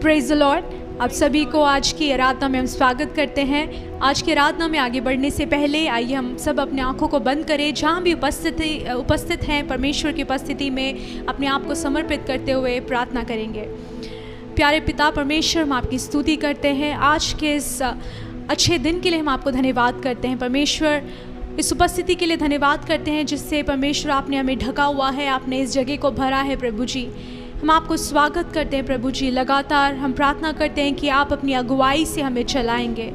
Praise the Lord. आप सभी को आज की आराधना में हम स्वागत करते हैं। आज की आराधना में आगे बढ़ने से पहले आइए हम सब अपने आंखों को बंद करें। जहाँ भी उपस्थित हैं परमेश्वर की उपस्थिति में अपने आप को समर्पित करते हुए प्रार्थना करेंगे। प्यारे पिता परमेश्वर, हम आपकी स्तुति करते हैं। आज के इस अच्छे दिन के लिए हम आपको धन्यवाद करते हैं परमेश्वर। इस उपस्थिति के लिए धन्यवाद करते हैं जिससे परमेश्वर आपने हमें ढका हुआ है, आपने इस जगह को भरा है। प्रभु जी, हम आपको स्वागत करते हैं। प्रभु जी, लगातार हम प्रार्थना करते हैं कि आप अपनी अगुवाई से हमें चलाएंगे।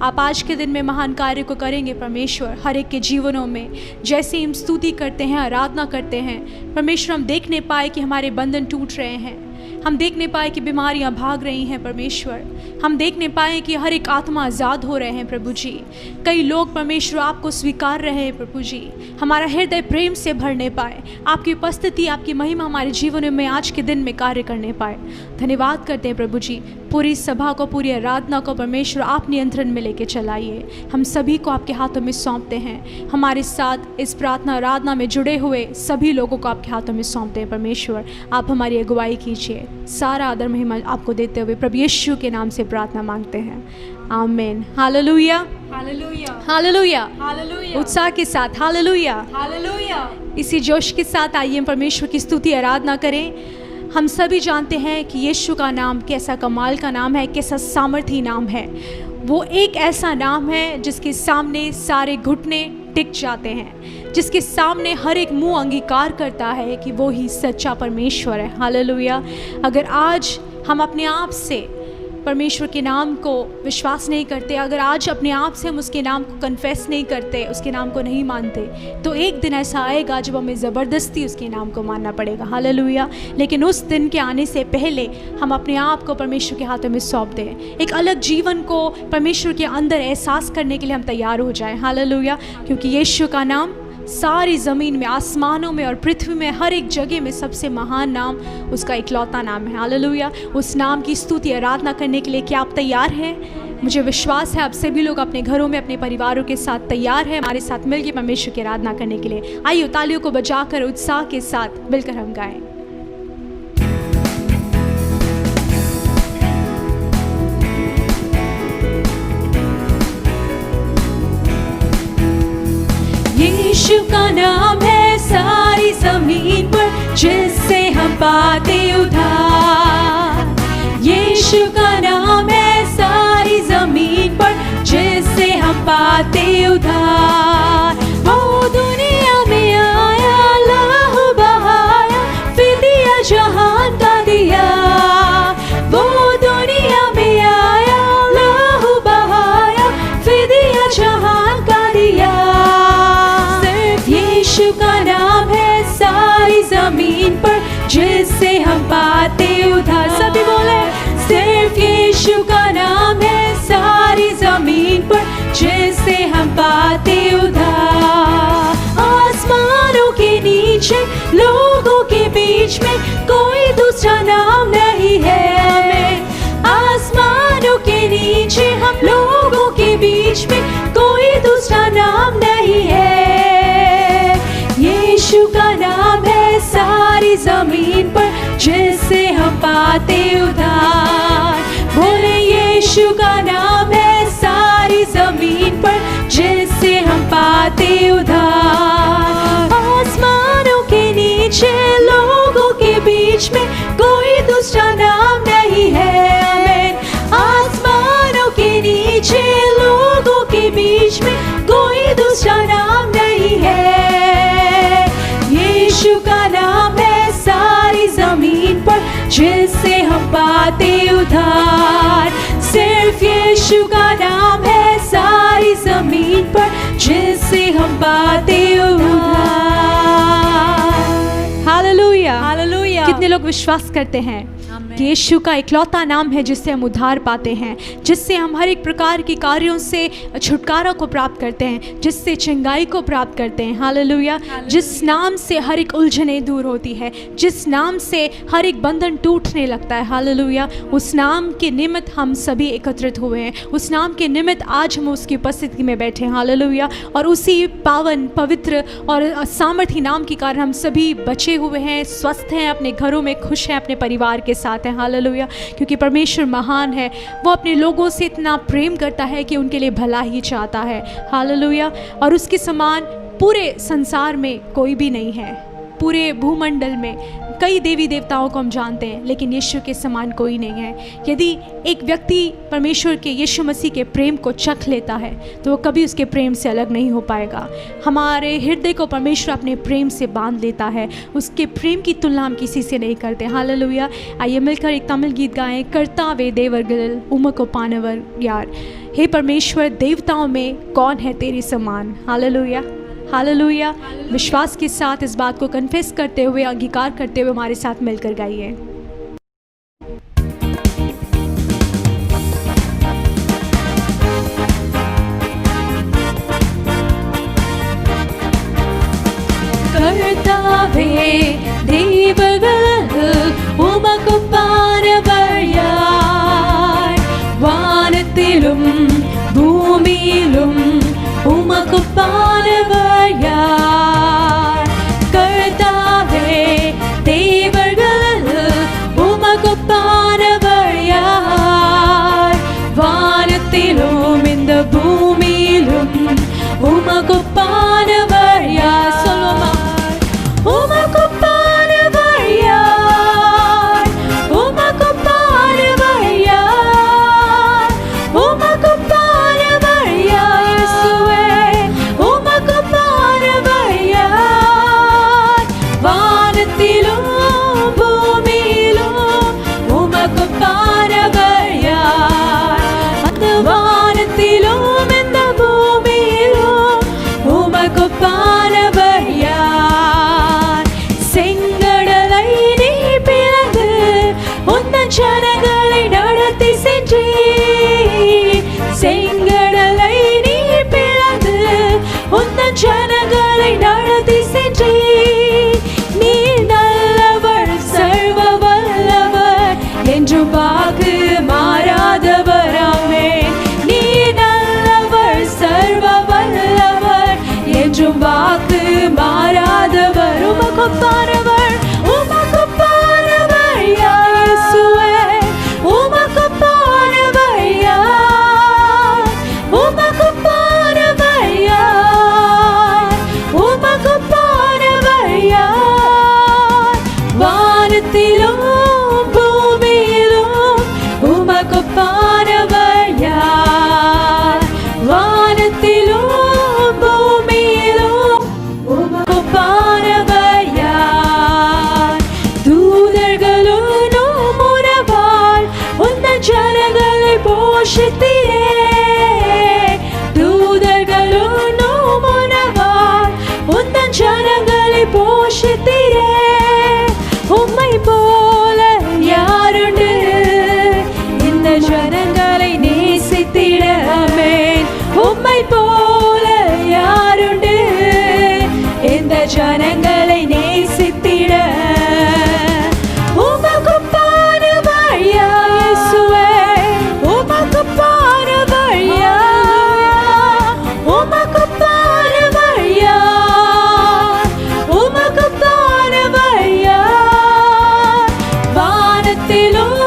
आप आज के दिन में महान कार्य को करेंगे परमेश्वर, हर एक के जीवनों में। जैसे हम स्तुति करते हैं, आराधना करते हैं परमेश्वर, हम देखने पाए कि हमारे बंधन टूट रहे हैं, हम देखने पाए कि बीमारियां भाग रही हैं परमेश्वर, हम देखने पाए कि हर एक आत्मा आज़ाद हो रहे हैं प्रभु जी। कई लोग परमेश्वर आपको स्वीकार रहे हैं प्रभु जी। हमारा हृदय प्रेम से भरने पाए, आपकी उपस्थिति, आपकी महिमा हमारे जीवन में आज के दिन में कार्य करने पाए। धन्यवाद करते हैं प्रभु जी। पूरी सभा को, पूरी आराधना को परमेश्वर आप नियंत्रण में लेके चलाइए। हम सभी को आपके हाथों में सौंपते हैं। हमारे साथ इस प्रार्थना आराधना में जुड़े हुए सभी लोगों को आपके हाथों में सौंपते हैं परमेश्वर। आप हमारी अगुवाई कीजिए। सारा आदर महिमा आपको देते हुए प्रभु यीशु के नाम से प्रार्थना मांगते हैं, आमीन। Hallelujah, hallelujah, hallelujah, hallelujah. उत्साह के साथ हालेलुया, हालेलुया। इसी जोश के साथ आइए हम परमेश्वर की स्तुति आराधना करें। हम सभी जानते हैं कि यीशु का नाम कैसा कमाल का नाम है, कैसा सामर्थी नाम है। वो एक ऐसा नाम है जिसके सामने सारे घुटने टिक जाते हैं, जिसके सामने हर एक मुंह अंगीकार करता है कि वो ही सच्चा परमेश्वर है। हालेलुया। अगर आज हम अपने आप से परमेश्वर के नाम को विश्वास नहीं करते, अगर आज अपने आप से हम उसके नाम को कन्फेस नहीं करते, उसके नाम को नहीं मानते, तो एक दिन ऐसा आएगा जब हमें ज़बरदस्ती उसके नाम को मानना पड़ेगा। हालेलुया। लेकिन उस दिन के आने से पहले हम अपने आप को परमेश्वर के हाथों में सौंप दें। एक अलग जीवन को परमेश्वर के अंदर एहसास करने के लिए हम तैयार हो जाएं। हालेलुया। क्योंकि यीशु का नाम सारी ज़मीन में, आसमानों में और पृथ्वी में, हर एक जगह में सबसे महान नाम उसका इकलौता नाम है। हालेलुया। उस नाम की स्तुति आराधना करने के लिए क्या आप तैयार हैं? मुझे विश्वास है आप सभी लोग अपने घरों में, अपने परिवारों के साथ तैयार हैं हमारे साथ मिलकर परमेश्वर की आराधना करने के लिए। आइए तालियों को बजाकर उत्साह के साथ मिलकर हम गाएं। यीशु का नाम है सारी जमीन पर, जिससे हम पाते उद्धार। यीशु का नाम है सारी जमीन पर, जिससे हम पाते उद्धार। वो दुनिया में आया, लहू बहाया, फिदिया जहान का दिया। वो दुनिया में आया, लहू बहाया, फिदिया जहान का दिया। यीशु का नाम है सारी जमीन पर, जिससे हम पाते उद्धार। सभी बोले, सिर्फ यीशु का नाम है सारी जमीन पर, जिससे हम पाते उद्धार। आसमानों के नीचे, लोगों के बीच में कोई दूसरा नाम नहीं है। आसमानों के नीचे, हम लोगों के बीच में कोई दूसरा नाम नहीं है। यीशु का नाम है सारी जमीन पर, जिससे हम पाते उद्धार। बोले, यीशु का नाम है सारी जमीन पर, जिससे हम पाते उद्धार। आसमानों के नीचे, लोगों के बीच में कोई दूसरा नाम नहीं है। आमीन। आसमानों के नीचे, लोगों के बीच में कोई दूसरा नाम नहीं है। यीशु का नाम है सारी जमीन पर, जिससे हम पाते उद्धार। सिर्फ यीशु का नाम है सारी जमीन पर, जिससे हम पाते उद्धार। Hallelujah, hallelujah. कितने लोग विश्वास करते हैं कि यीशु का इकलौता नाम है जिससे हम उद्धार पाते हैं, जिससे हम हर एक प्रकार के कार्यों से छुटकारा को प्राप्त करते हैं, जिससे चंगाई को प्राप्त करते हैं। हालेलुया। जिस नाम से हर एक उलझने दूर होती है, जिस नाम से हर एक बंधन टूटने लगता है। हालेलुया। उस नाम के निमित्त हम सभी एकत्रित हुए हैं, उस नाम के निमित्त आज हम उसकी उपस्थिति में बैठे हैं। हालेलुया। और उसी पावन, पवित्र और सामर्थी नाम के कारण हम सभी बचे हुए हैं, स्वस्थ हैं, अपने घरों में खुश हैं, अपने परिवार के साथ हैं। हैं। हालेलुया। क्योंकि परमेश्वर महान है, वो अपने लोगों से इतना प्रेम करता है कि उनके लिए भला ही चाहता है। हालेलुया। और उसके समान पूरे संसार में कोई भी नहीं है। पूरे भूमंडल में कई देवी देवताओं को हम जानते हैं, लेकिन यीशु के समान कोई नहीं है। यदि एक व्यक्ति परमेश्वर के यीशु मसीह के प्रेम को चख लेता है तो वो कभी उसके प्रेम से अलग नहीं हो पाएगा। हमारे हृदय को परमेश्वर अपने प्रेम से बांध लेता है, उसके प्रेम की तुलना हम किसी से नहीं करते। हालेलुया। आइए मिलकर एक तमिल गीत गाएं, कर्तावे देवरगल उमको पानवर यार। हे परमेश्वर, देवताओं में कौन है तेरे समान। हालेलुया। हालेलुया। विश्वास के साथ इस बात को कन्फेस करते हुए, अंगीकार करते हुए हमारे साथ मिलकर गाइए। कर्तावे देवगल उमको पानवर यार, वानत्तिलुम भूमिயிலும் உமக்கு பானவர் யார். கர்த்தாவே தேவர்கள் உமக்கு பானவர் யார், வானத்திலும் இந்த பூமியிலும் உமக்கு பானவர் யார். சொல்லுமா, உமக்கு பானவர் யார், உமக்கு பானவர் யார், உமக்கு பானவர் யார். இயேசுவே உமக்கு பானவர் யார், வானத்திலும் பூமியிலும் உமக்கு பானவர் யார். அந்த வானத்திலும் இந்த பூமியிலும் உமக்கு பானவர் யார். செங்கடலை நீ பிளந்து உந்தன் ஜனங்களை நடத்தி சென்றீர். செங்கடலை நீ பிளந்து உந்தன் ஜனங்களை நடத்தி சென்றீர். நீ நல்லவர், சர்வ வல்லவர், என்று வாக்கு மாறாதவர். ஆமென். நீ நல்லவர், சர்வ வல்லவர், என்று வாக்கு மாறாதவர். உமக்கு பானவர், உமக்கு பானவர் யார். இயேசுவே உமக்கு பானவர் யார், உமக்கு பானவர் யார், உமக்கு பானவர் யார். வானத்திலும் பூமியிலும் உமக்கு பானவர் யார், வானத்திலும் பூமியிலும் உமக்கு பானவர் யார். தூதர்களும் உறவால் உந்தன் ஜனங்களை போஷித்தீரே. தூதர்களும் உறவால் உந்தன் ஜனங்களை போஷித்தீரே. உம்மை போல யாருண்டு இந்த ஜனங்களை நேசித்திட. ஆமென். உம்மை போல யாருண்டு இந்த ஜனங்களை நேசித்திட. உமக்கு பானவர் யார். இயேசுவே உமக்கு பானவர் யார், உமக்கு பானவர் யார், உமக்கு பானவர் யார். வானத்திலும்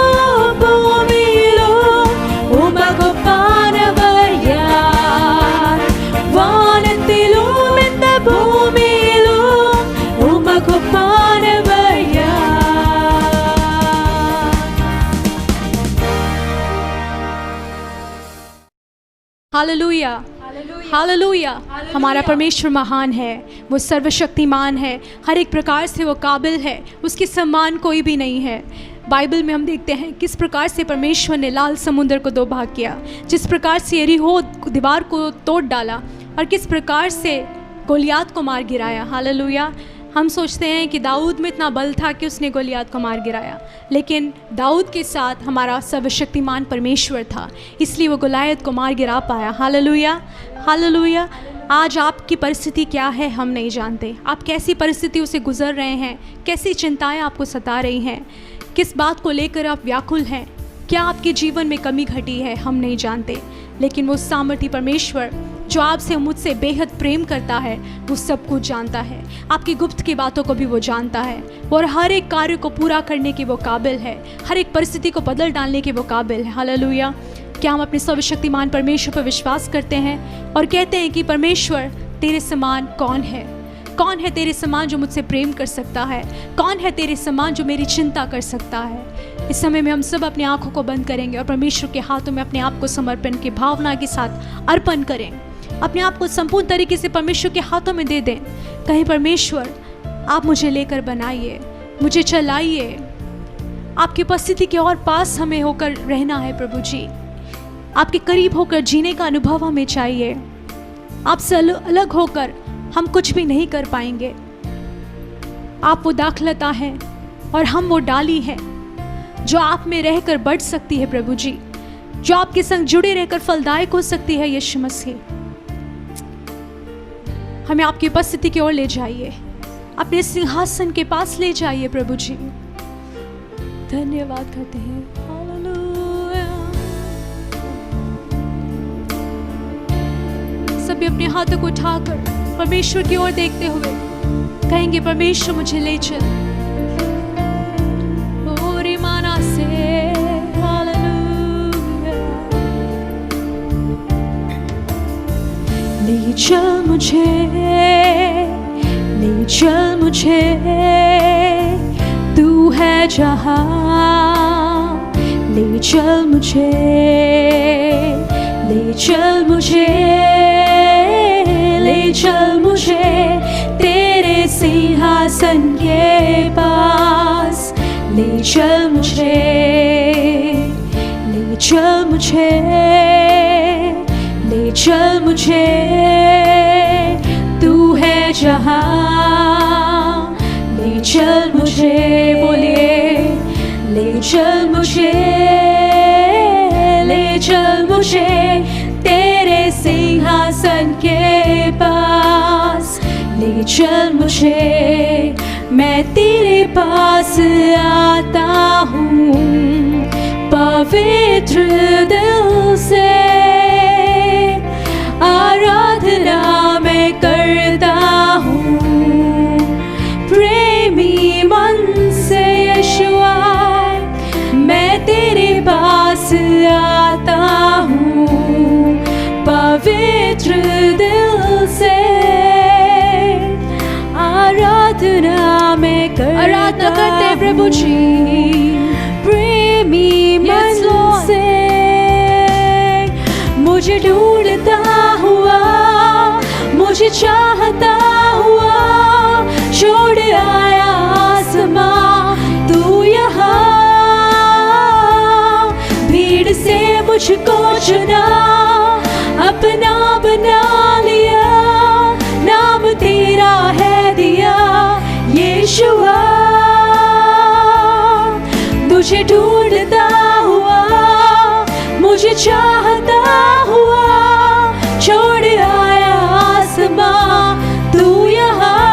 பூமியிலும் உமக்கு பானவர் யார், வானத்திலும் இந்த பூமியிலும் உமக்கு பானவர் யார். हालेलुया। हालेलुया। हमारा परमेश्वर महान है, वो सर्वशक्तिमान है, हर एक प्रकार से वो काबिल है, उसके समान कोई भी नहीं है। बाइबल में हम देखते हैं किस प्रकार से परमेश्वर ने लाल समुद्र को दो भाग किया, जिस प्रकार से यरीहो दीवार को तोड़ डाला और किस प्रकार से गोलियात को मार गिराया। हालेलुया। हम सोचते हैं कि दाऊद में इतना बल था कि उसने गोलियात को मार गिराया, लेकिन दाऊद के साथ हमारा सर्वशक्तिमान परमेश्वर था, इसलिए वो गोलियात को मार गिरा पाया। हालेलुया। हालेलुया। आज आपकी परिस्थिति क्या है हम नहीं जानते। आप कैसी परिस्थितियों से गुजर रहे हैं, कैसी चिंताएं आपको सता रही हैं, किस बात को लेकर आप व्याकुल हैं, क्या आपके जीवन में कमी घटी है हम नहीं जानते। लेकिन वो सामर्थी परमेश्वर जो आपसे मुझसे बेहद प्रेम करता है वो सब कुछ जानता है, आपकी गुप्त की बातों को भी वो जानता है और हर एक कार्य को पूरा करने के वो काबिल है, हर एक परिस्थिति को बदल डालने के वो काबिल है। हालेलुया। क्या हम अपने सर्वशक्तिमान परमेश्वर पर विश्वास करते हैं और कहते हैं कि परमेश्वर तेरे समान कौन है? कौन है तेरे समान जो मुझसे प्रेम कर सकता है? कौन है तेरे समान जो मेरी चिंता कर सकता है? इस समय में हम सब अपनी आंखों को बंद करेंगे और परमेश्वर के हाथों में अपने आप को समर्पण की भावना के साथ अर्पण करें। अपने आप को संपूर्ण तरीके से परमेश्वर के हाथों में दे दें। कहीं परमेश्वर आप मुझे लेकर बनाइए, मुझे चलाइए। आपकी उपस्थिति के और पास हमें होकर रहना है प्रभु जी। आपके करीब होकर जीने का अनुभव हमें चाहिए। आपसे अलग होकर हम कुछ भी नहीं कर पाएंगे। आप वो दाखलता है और हम वो डाली है जो आप में रहकर बढ़ सकती है प्रभु जी, जो आपके संग जुड़े रहकर फलदायक हो सकती है। यीशु मसीह, हमें आपकी उपस्थिति की ओर ले जाइए, अपने सिंहासन के पास ले जाइए प्रभु जी। धन्यवाद करते हैं। हालेलुया। सभी अपने हाथों को उठाकर परमेश्वर की ओर देखते हुए कहेंगे, परमेश्वर मुझे ले चल। ओरी माना से हालेलुया। ले चल मुझे, ले चल मुझे, तू है जहां। ले चल मुझे, ले चल मुझे, ले चल मुझे तेरे सिंहासन के पास। ले चल मुझे, ले चल मुझे, ले चल मुझे, तू है जहां। ले चल मुझे, बोलिए, ले चल मुझे, ले चल मुझे तेरे सिंहासन के पास। ले चल मुझे, मैं तेरे पास आता हूँ पवित्र दिल से। आराधना मैं करता हूँ प्रेमी मन से। यीशुआ, मैं तेरे पास आता हूँ पवित्र दिल से। आराधना मैं करता करते प्रभु जी प्रेमी मन से। मुझे ढूंढता हुआ, मुझे चाहता हुआ छोड़ आया आसमां तू यहाँ। भीड़ से मुझको चुना, अपना बना लिया, नाम तेरा है दिया यीशुआ। तुझे ढूंढता हुआ, मुझे चाहता हुआ छोड़ आया आसमां तू यहाँ।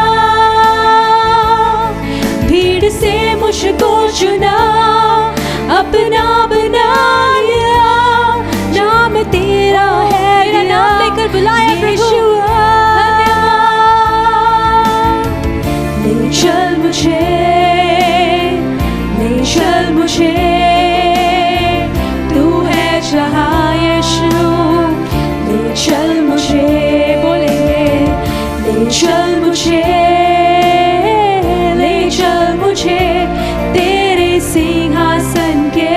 भीड़ से मुझको चुना, अपना बना लिया, नाम तेरा है, तेरा नाम लेकर बुलाया यीशुआ। ले चल मुझे, ले चल मुझे, तू है जहां यीशु। ले चल मुझे, बोले, ले चल मुझे, ले चल मुझे तेरे सिंहासन के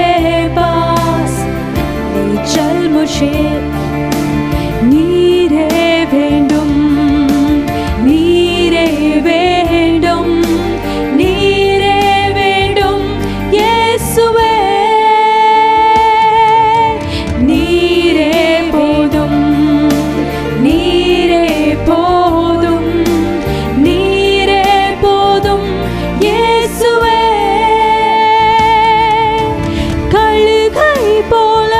पास। ले चल मुझे, नीरे वेंडुम, नीरे वेंडुम, नीरे वेंडुम यीशुवे। नीरे पोदुम, नीरे पोदुम, नीरे पोदुम यीशुवे। கழுகை போல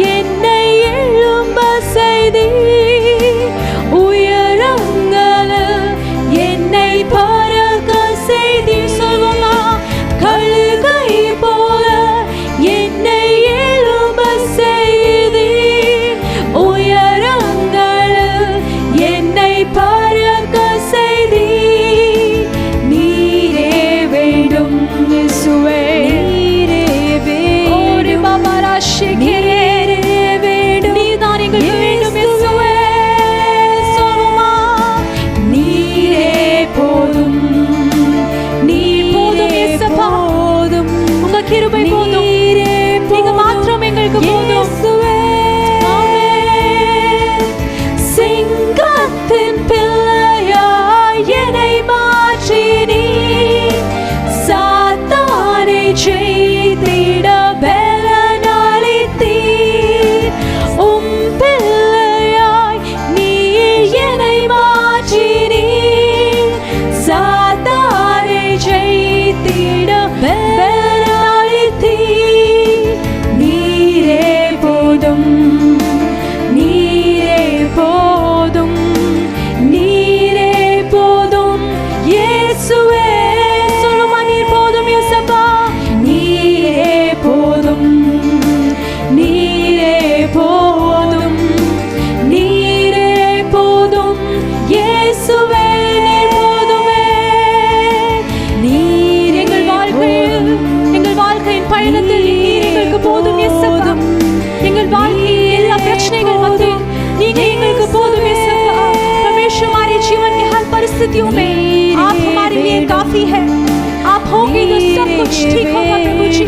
என்னை எங்களுக்கு போதும். சிங்கத்தின் பிள்ளையாய் என்னை மாற்றி நீ சாத்தானை ஜெயித்திட பலனளித்தீர். உம் பிள்ளையாய் நீ என்னை மாற்றி நீ சாத்தானை ஜெயித்திட பலனளித்தீர். நீரே போதும், நீரே போதும், நீரே போதும் இயேசுவே. சொல்லுமா, நீர் போதும் இயேசப்பா. நீரே போதும், நீரே போதும், நீரே போதும் இயேசுவே. நீர் போதுமே. நீர் எங்கள் வாழ்க்கையில், எங்கள் வாழ்க்கையின் பயணத்தில் நீர் எங்களுக்கு போதும் இயேசப்பா. எங்கள் வாழ்க்கையின் எல்லா பிரச்சனைகள் மத்தியில் நீங்க எங்களுக்கு போதும் इयेसुवा। परमेश्वर हमारे जीवन के हर परिस्थितियों में आप हमारे लिए काफी है। आप होंगे तो सब कुछ ठीक होगा प्रभु जी।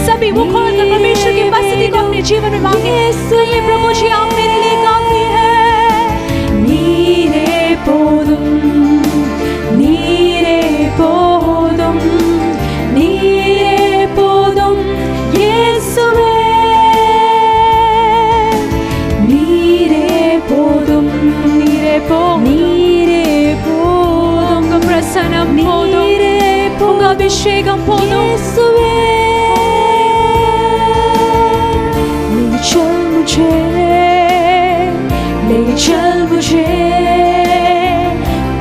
सभी वो खोलकर परमेश्वर की उपस्थिति को अपने जीवन में मांगे। ये प्रभु जी आप मेरे लिए काफी है। நீரே போதும், நீரே போதும், நீரே போதும் இயேசுவே. நீரே போதும், நீரே போதும், நீரே போதும். உங்க பிரசன்னம் போதும், உங்க அபிஷேகம் போதும் இயேசுவே. ले चल मुझे, ले चल मुझे,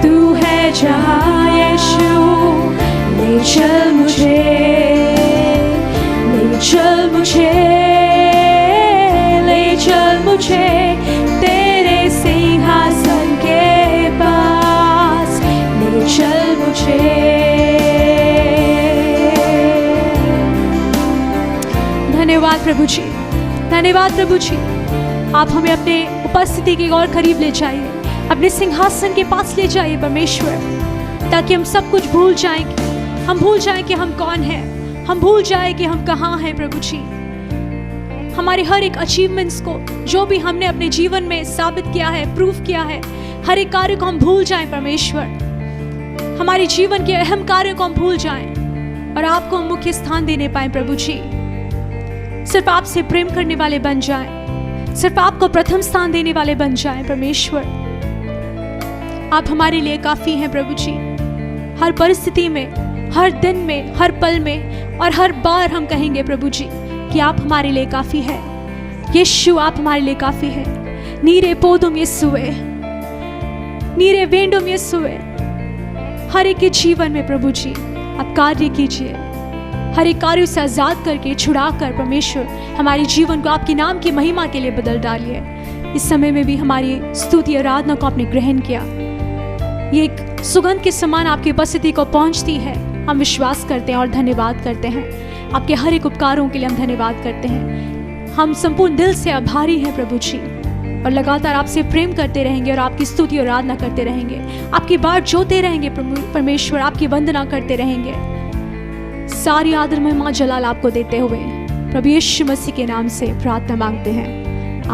तू है जहाँ यीशु. ले चल मुझे, ले चल मुझे, ले चल मुझे तेरे सिंहासन के पास. ले चल मुझे. धन्यवाद प्रभु जी, धन्यवाद प्रभु जी। आप हमें अपने उपस्थिति के और करीब ले जाइए, अपने सिंहासन के पास ले जाइए परमेश्वर, ताकि हम सब कुछ भूल जाएं। हम भूल जाएं कि हम कौन हैं, हम भूल जाएं कि हम कहाँ हैं प्रभु जी। हमारे हर एक अचीवमेंट्स को, जो भी हमने अपने जीवन में साबित किया है, प्रूफ किया है, हर एक कार्य को हम भूल जाएं परमेश्वर। हमारे जीवन के अहम कार्यों को हम भूल जाएं और आपको हम मुख्य स्थान देने पाए प्रभु जी। सिर्फ आपसे प्रेम करने वाले बन जाएं, सिर्फ आपको प्रथम स्थान देने वाले बन जाएं परमेश्वर। आप हमारे लिए काफी हैं प्रभु जी। हर परिस्थिति में, हर दिन में, हर पल में और हर बार हम कहेंगे प्रभु जी कि आप हमारे लिए काफी है। यीशु आप हमारे लिए काफी है। नीरे पोदुम यीशुवे, नीरे वेंडुम यीशुवे। हर एक के जीवन में प्रभु जी आप कार्य कीजिए, हर एक कार्य से आजाद करके, छुड़ा कर परमेश्वर हमारे जीवन को आपके नाम की महिमा के लिए बदल डालिए। इस समय में भी हमारी स्तुति आराधना को आपने ग्रहण किया। ये एक सुगंध के समान आपकी उपस्थिति को पहुंचती है। हम विश्वास करते हैं और धन्यवाद करते हैं। आपके हर एक उपकारों के लिए हम धन्यवाद करते हैं। हम संपूर्ण दिल से आभारी हैं प्रभु जी, और लगातार आपसे प्रेम करते रहेंगे और आपकी स्तुति और आराधना करते रहेंगे। आपकी बाट जोते रहेंगे परमेश्वर, आपकी वंदना करते रहेंगे। सारी आदर महिमा जलाल आपको देते हुए प्रभु यीशु मसीह के नाम से प्रार्थना मांगते हैं।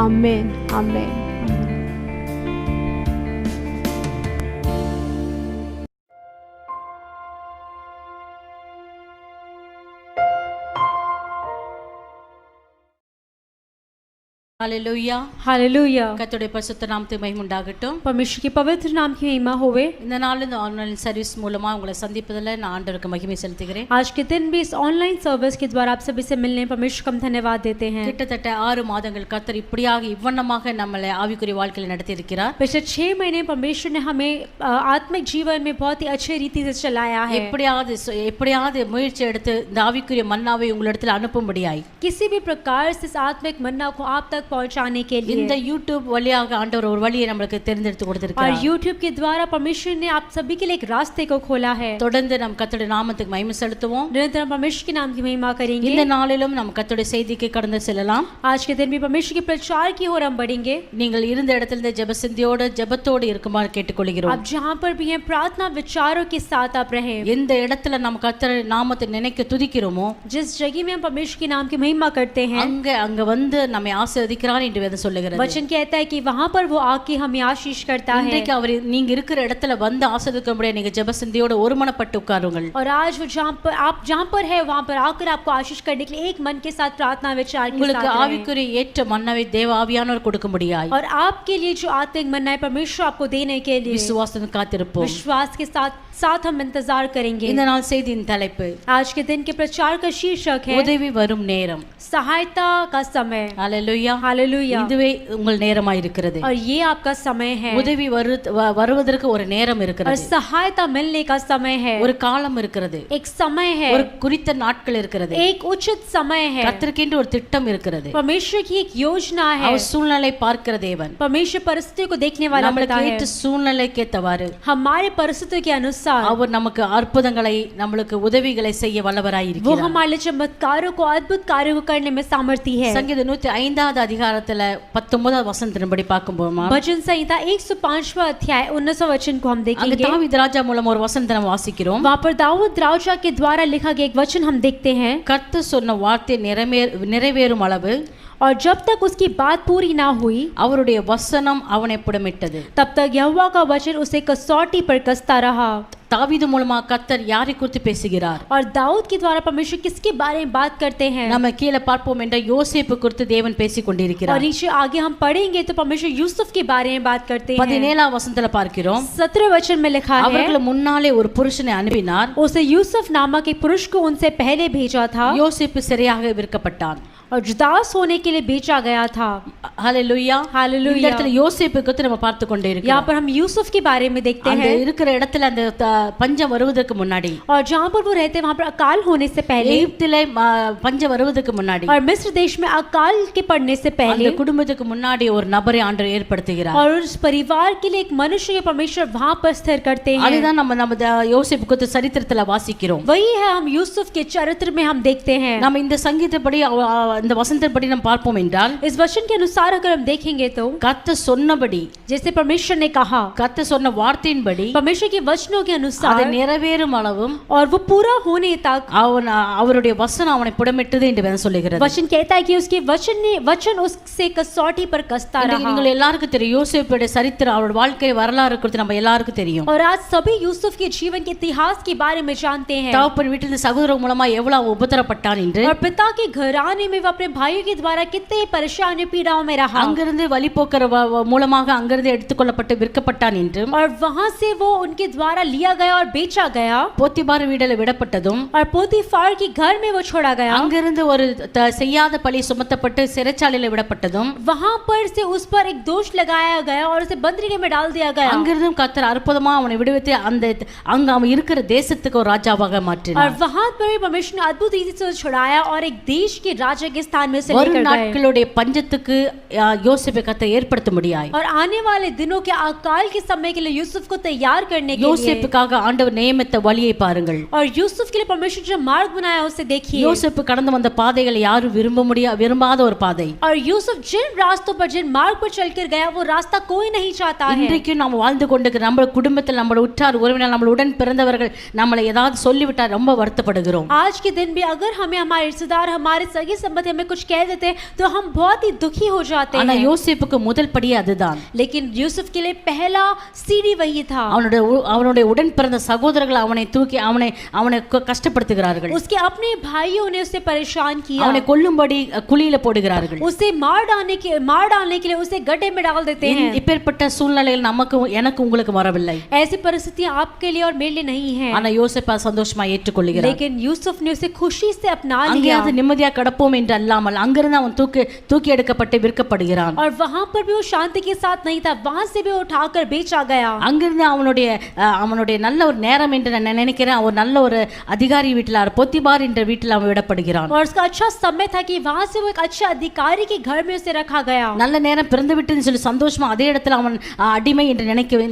आमीन, आमीन। Hallelujah, hallelujah. கர்த்தருடைய பரிசுத்த நாமத்துக்கு மகிமை உண்டாகட்டும். परमेश्वर के पवित्र नाम की महिमा होवे। இந்த நாள் இந்த ஆன்லைன் சர்வீஸ் மூலமா உங்களை சந்திப்பதில் நான் ஆண்டவருக்கு மகிமை செலுத்துகிறேன். आज के दिन भी इस ऑनलाइन सर्विस के द्वारा आप सभी से मिलने परमेश्वर को हम धन्यवाद देते हैं। கிட்டத்தட்ட 6 மாதங்கள் கர்த்தர் இப்படியாக இவ்வண்ணமாக நம்மளை ஆவிக்குரிய வாழ்க்கையில் நடத்தி இருக்கிறார். पिछले 6 महीने परमेश्वर ने हमें आत्मिक जीवन में बहुत ही अच्छे रीति से चलाया है। எப்படியாவது முயற்சி எடுத்து இந்த ஆவிக்குரிய மன்னாவை உங்களிடத்தில் அனுப்பும்படியாய் किसी भी प्रकार से इस आत्मिक मन्ना को आप तक पहुंचाने के लिए। இந்த யூடியூப் வழியாக ஆண்டவர் ஒரு வழியை நமக்கு தேர்ந்தெடுத்து और கொடுத்திருக்கிறார். YouTube के द्वारा परमेश्वर ने आप सभी के लिए एक रास्ते को खोला है। தொடர்ந்து நாம் கர்த்தருடைய நாமத்துக்கு மகிமை செலுத்துவோம். निरंतर परमेश्वर के नाम की महिमा करेंगे। இந்த நாளிலும் நாம் கர்த்தருடைய செய்திக்கு கடந்து செல்லலாம். आज के दिन भी परमेश्वर के प्रचार की ओर हम बढ़ेंगे। நீங்கள் இருந்த இடத்திலிருந்து ஜெபசிந்தியோடு ஜெபத்தோடு இருக்குமாறு கேட்டுக்கொள்கிறோம். आप जहाँ पर भी हैं प्रार्थना विचारों के साथ आप रहें। எந்த இடத்துல நம்ம கர்த்தருடைய நாமத்தை நினைக்க துதிக்கிறோமோ जिस जगह में हम परमेश्वर के नाम की महिमा करते हैं, அங்க வந்து நம்மை ஆசீர்வதிக்கிறார் என்று வேதம் சொல்லுகிறது. वचन कहता है कि वहाँ पर वो आके हमें आशीष करता है। இன்றைக்கு அவர் நீங்க இருக்கிற இடத்துல வந்து ஆசீர்வதிக்கும்படியா நீங்க ஜெபசிந்தியோடு ஒருமனப்பட்டு உட்காருங்கள். और आज वो आप जहाँ पर है वहाँ पर आकर आपको आशीष करने के लिए एक मन के साथ प्रार्थना विचार के உங்களுக்கு साथ रहें। ஆவிக்குரிய ஏற்ற மன்னவை தேவ ஆவியானவர் கொடுக்கும்படியாய் और आपके लिए जो आत्मिक मन्ना है परमेश्वर आपको देने के लिए விசுவாசத்துடன் காத்திருப்போம். विश्वास के साथ हम इंतजार करेंगे। இந்த நாள் செய்தியின் தலைப்பு आज के दिन के प्रचार का शीर्षक है உதவி வரும் நேரம். सहायता का समय। ஹல்லேலூயா. हालेलुया। இதுவே உங்கள் நேரமாய் இருக்கிறது. और ये आपका समय है। உதவி வருவதற்கு ஒரு நேரம் और இருக்கிறது. सहायता मिलने का समय है। ஒரு காலம் இருக்கிறது. एक समय है। ஒரு குறித்த நாட்கள் இருக்கிறது. एक उचित समय है। கர்த்தருக்கென்று ஒரு திட்டம் இருக்கிறது. परमेश्वर की एक योजना है। அவர் சூழ்நிலை பார்க்கிற தேவன். परमेश्वर परिस्थितियों को देखने वाला होता நம்மளுக்கு है। ஏற்ற சூழ்நிலைக்கேற்றவாறு हमारे परिस्थितियों के अनुसार அவர் நமக்கு அற்புதங்களை நம்மளுக்கு உதவிகளை செய்ய வல்லவராய் वो இருக்கிறார். हमारे लिए चमत्कारों को अद्भुत कार्यों को करने में सामर्थ्य है। சங்கீதம் 105வது அதிகாரத்துல 19வது வசனத்தின்படி பார்க்கும்போது भजन संहिता 105वां अध्याय 19वां वचन को हम அங்க देखेंगे। தாவீது ராஜா மூலம் ஒரு வசனத்தை நம்ம வாசிக்கிறோம். वहाँ पर दाऊद राजा के द्वारा लिखा गया एक वचन हम देखते हैं। கர்த்தர் சொன்ன வார்த்தை நிறைவேறும் அளவு और जब तक उसकी बात पूरी ना हुई அவருடைய வசனம் அவனை புடமிட்டது. तब तक यहोवा का वचन उसे कसौटी पर कसता रहा। தாவீது மூலமா கர்த்தர் யாரை குறித்து பேசுகிறார்? और दाऊद के द्वारा परमेश्वर किसके बारे में बात करते हैं? நம்ம கீழே பார்ப்போம் என்றால் யோசேப்பு குறித்து தேவன் பேசிக் और கொண்டிருக்கிறார். नीचे आगे हम पढ़ेंगे तो परमेश्वर यूसुफ के बारे में बात करते हैं। 17வது வசனத்துல பார்க்கிறோம். 17 वचन में लिखा है, அவர்கள் முன்னாலே ஒரு புருஷனை அனுப்பினார். उसे यूसुफ नामक एक पुरुष को उनसे पहले भेजा था யோசேப்பு சிறையாக விற்கப்பட்டான். और जुदास होने के लिए बेचा गया था। ஹல்லேலூயா. हालेलुया। இந்த இடத்துல யோசேப்பு குறித்து நம்ம பார்த்து கொண்டே यहाँ இருக்கிறோம். पर हम यूसुफ के बारे में देखते அந்த हैं। இருக்கிற இடத்துல அந்த பஞ்சம் வருவதற்கு முன்னாடி और जहाँ पर वो रहते हैं वहाँ पर अकाल होने से पहले எகிப்திலே பஞ்சம் வருவதற்கு முன்னாடி और मिस्र देश में अकाल के पड़ने से அந்த पहले குடும்பத்துக்கு முன்னாடி ஒரு நபரை ஆண்டவர் ஏற்படுத்துகிறார். और उस परिवार के लिए एक मनुष्य के परमेश्वर वहाँ पर स्थिर करते हैं। அதுதான் நம்ம யோசேப்பு குறித்து சரித்திரத்துல வாசிக்கிறோம். वही है हम यूसुफ के चरित्र में हम देखते हैं। நம்ம இந்த சங்கீதப்படி இந்த வசனத்தின்படி நம்ம பார்ப்போம் என்றால் इस वचन के अनुसार अगर हम देखेंगे तो கர்த்தர் சொன்னபடி जैसे परमेश्वर ने कहा, கர்த்தர் சொன்ன வார்த்தையின்படி परमेश्वर के वचनों के அது अनुसार நிறைவேறும் அளவும் और वो पूरा होने तक அவருடைய வசனம் அவனை புடமிட்டது என்று வேதம் சொல்லுகிறது. वचन कहता है कि उसके वचन उससे कसौटी पर कसता रहा। நீங்கள் எல்லாருக்கும் தெரியும் யோசேப்புடைய சரித்திரம், அவருடைய வாழ்க்கை வரலாறு குறித்து நம்ம எல்லாருக்கும் தெரியும். और आज सभी यूसुफ के जीवन के इतिहास के बारे में जानते हैं। தகப்பன் வீட்டில் சகோதரர் மூலமா எவ்வளவு உபத்திரப்பட்டான் என்று, और पिता के घराने में वो अपने भाइयों के द्वारा कितने परेशानी पीड़ाओं में रहा। அங்கிருந்து வழிபோக்கர் மூலமாக அங்கிருந்து எடுத்துக்கொள்ளப்பட்டு விற்கப்பட்டான் என்று, और वहां से वो उनके द्वारा लिया गया और बेचा गया। போத்திபார் வீட்டில் விடப்பட்டதும், और पोतीफार के घर में वो छोड़ा गया। அங்கிருந்து ஒரு செய்யாத பழி சுமத்தப்பட்டு சிறைச்சாலையில் விடப்பட்டதும், वहां पर से उस पर एक दोष लगाया गया और उसे बंदरी में डाल दिया गया। அங்கிருந்தும் கர்த்தர் அற்புதமா அவனை விடுவித்து அங்க அவன் இருக்கிற தேசத்துக்கு ஒரு ராஜாவாக और மாற்றினார். वहां पर परमेश्वर ने अद्भुत रीति से छुड़ाया और एक देश के राजा के स्थान में उसे ஒரு लेकर गए। நாட்களுடைய பஞ்சத்துக்கு யோசேப்பை கர்த்தர் ஏற்படுத்த முடியாது. और आने वाले दिनों के अकाल के समय के लिए यूसुफ को तैयार करने के लिए யோசேப்புக்காக ஆண்டவர் நியமித்த வழியை பாருங்கள். और यूसुफ के लिए परमेश्वर जो मार्ग बनाया उसे देखिए। யோசேப்பு கடந்து வந்த பாதைகளை யாரும் விரும்பாத ஒரு பாதை. और यूसुफ जिन रास्तों पर जिन मार्ग पर चलकर गया वो रास्ता कोई नहीं चाहता है। இன்றைக்கு நாம் வாழ்ந்து கொண்டிருக்கிற நம்ம குடும்பத்தில் நம்மளோட உற்றார் உறவினர் நம்மளோட உடன் பிறந்தவர்கள் நம்மளை ஏதாவது சொல்லிவிட்டால் ரொம்ப வருத்தப்படுகிறோம். आज के दिन भी अगर हमें हमारे रिश्तेदार हमारे सगे संबंधी हमें कुछ कह देते तो हम बहुत ही दुखी हो जाते ஆனா हैं। யோசேப்புக்கு முதல் படி அதுதான். लेकिन यूसुफ के लिए पहला सीढ़ी वही था। அவனுடைய உடன் பிறந்த சகோதரர்கள் அவனை தூக்கி அவனை கஷ்டப்படுத்துகிறார்கள். उसके अपने भाइयों ने उसे परेशान किया। அவனை கொல்லும்படி குழியில போடுகிறார்கள். उसे मार डालने के लिए उसे गड्ढे में डाल देते हैं। இப்பேற்பட்ட சூழ்நிலையில் எனக்கு உங்களுக்கு வரவில்லை. ऐसी परिस्थितियां आपके लिए और मेरे लिए नहीं है। ஆனா யோசேப்பு சந்தோஷமா ஏற்றுக்கொள்கிறார். लेकिन यूसुफ ने उसे खुशी से अपना लिया। அங்கேயாவது நிம்மதியா கடப்போம் என்று என்று அல்லாமல் அங்கிருந்து அவன் தூக்கி எடுக்கப்பட்டு விற்கப்படுகிறான். और वहां पर भी वो शांति के साथ नहीं था, वहां से भी उठाकर बेचा गया. அங்கிருந்து அவனுடைய நல்ல ஒரு நேரம் என்று நான் நினைக்கிறேன், ஒரு நல்ல ஒரு அதிகாரி வீட்டில் பொத்திபார் என்ற வீட்டில் அவன் விடப்படுகிறான். और उसका अच्छा समय था कि वहां से वो एक अच्छे अधिकारी के घर में उसे रखा गया. நல்ல நேரம் பிறந்து விட்டுன்னு சொல்லி சந்தோஷமா அதே இடத்துல அவன் அடிமை என்று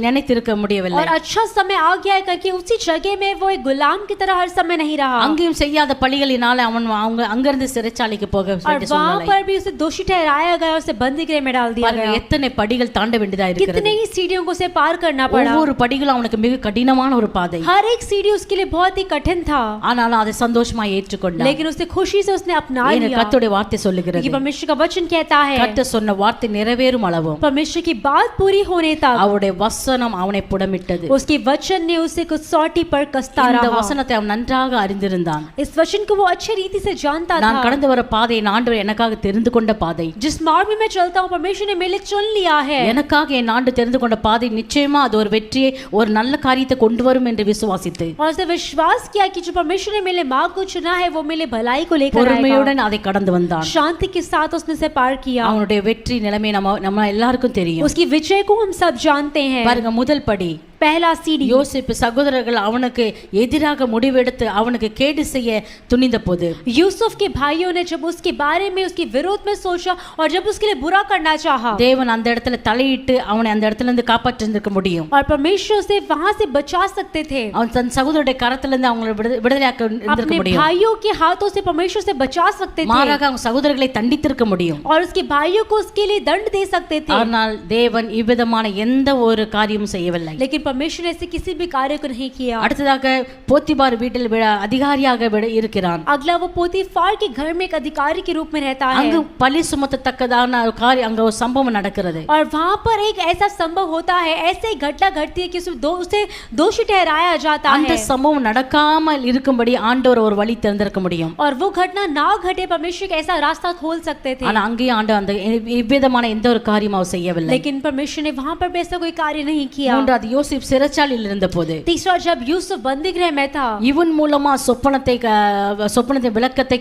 நினைத்திருக்க முடியவில்லை. और अच्छा समय आ गया है करके उसी जगह में वो एक गुलाम की तरह हर समय नहीं रहा. அங்கேயும் செய்யாத பழிகளினால அவன் அங்கிருந்து சிறைச்சாலைக்கு போக और वहां पर भी उसे दोषी ठहराया गया, उसे बंदी गृह में डाल दिया गया. எத்தனை படிகள் தாண்ட வேண்டியதா இருக்கிறது. कितने ही सीढ़ियों को उसे पार करना पड़ा. ஒவ்வொரு படிகளும் அவனுக்கு மிக கடினமான ஒரு பாதை. हर एक सीढ़ी उसके लिए बहुत ही कठिन था. ஆனாலும் அதை சந்தோஷமா ஏற்றுக்கொண்டான். लेकिन उसने खुशी से उसने अपना लिया. கர்த்தருடைய வார்த்தை சொல்லுகிறது, कि परमेश्वर का वचन कहता है, கர்த்தர் சொன்ன வார்த்தை நிறைவேறும் அளவும் परमेश्वर की बात पूरी होने तक அவருடைய வசனம் அவனை புடமிட்டது. उसके वचन ने उसे कुछ सौटी पर कसता रहा. இந்த வசனத்தை அவன் நன்றாக அறிந்திருந்தான். इस वचन को वो अच्छी रीति से जानता था. நான் கடந்து வர பாதை ஆண்டவர் எனக்காக தெரிந்து கொண்ட பாதை. जिस मार्ग में मैं चलता हूं परमेश्वर ने मेरे लिए चुन लिया है. எனக்காக என் ஆண்டு தெரிந்து கொண்ட பாதை நிச்சயமா அது ஒரு வெற்றியை ஒரு நல்ல காரியத்தை கொண்டு வரும் என்று விசுவாசித்து और उसने विश्वास किया कि जो परमेश्वर ने मेरे मार्ग को चुना है वो मेरे भलाई को लेकर आएगा. பொறுமையுடன் அதை கடந்து வந்தான். शांति के साथ उसने से पार किया. அவனுடைய வெற்றி நிலைமை நம்ம எல்லாருக்கும் தெரியும். उसकी विजय को हम सब जानते हैं. பாருங்க, முதல் படி पहला सीढ़ी, யோசேப்பு சகோதரர்கள் அவனுக்கு எதிராக முடிவெடுத்து அவனுக்கு கேடு செய்ய துணிந்த போது यूसुफ के भाइयों ने जब उसके बारे में उसके विरोध में सोचा और जब उसके लिए बुरा करना चाहा, தேவன் அந்த இடத்துல தலையிட்டு அவனை அந்த இடத்துல இருந்து காப்பாற்றிருக்க முடியும். और परमेश्वर उसे वहां से बचा सकते थे. அவன் தன் சகோதரருடைய கரத்துல இருந்து அவங்களை விடுதலையாக்க இருந்திருக்க अपने முடியும். भाइयों के हाथों से परमेश्वर से बचा सकते थे. மாறாக அவன் சகோதரர்களை தண்டித்திருக்க முடியும். और उसके भाइयों को उसके लिए दंड दे सकते थे. ஆனால் தேவன் இவ்விதமான எந்த ஒரு காரியமும் செய்யவில்லை. लेकिन परमेश्वर ने ऐसे किसी भी कार्य को नहीं किया. அடுத்ததாக போத்திபார் வீட்டில் அதிகாரியாக இருக்கிறான். अगला वो पोतीफार के घर में एक अधिकारी के रूप में रहता है. அங்கு பழி சுமத்தத்தக்கதான ஒரு காரியம் அங்க ஒரு சம்பவம் நடக்கிறது. और वहां पर एक ऐसा संभव होता है, ऐसे घटना घटती है कि उसे दोषी ठहराया जाता है. அந்த சம்பவம் நடக்காமல் இருக்கும்படி ஆண்டவர் ஒரு வழி திறந்திருக்க முடியும். और वो घटना ना घटे परमेश्वर एक ऐसा रास्ता खोल सकते थे. ஆனா அங்கேயும் ஆண்டவர் அந்த இவ்விதமான எந்த ஒரு காரியமும் அவர் செய்யவில்லை. लेकिन परमेश्वर ने वहां पर भी ऐसा कोई कार्य नहीं किया. மூன்றாவது, யோசேப் சிறைச்சாலையில் இருந்தபோது, तीसरा जब यूसुफ बंदी गृह में था, இவன் மூலமா சொப்பனத்தை விளக்கத்தை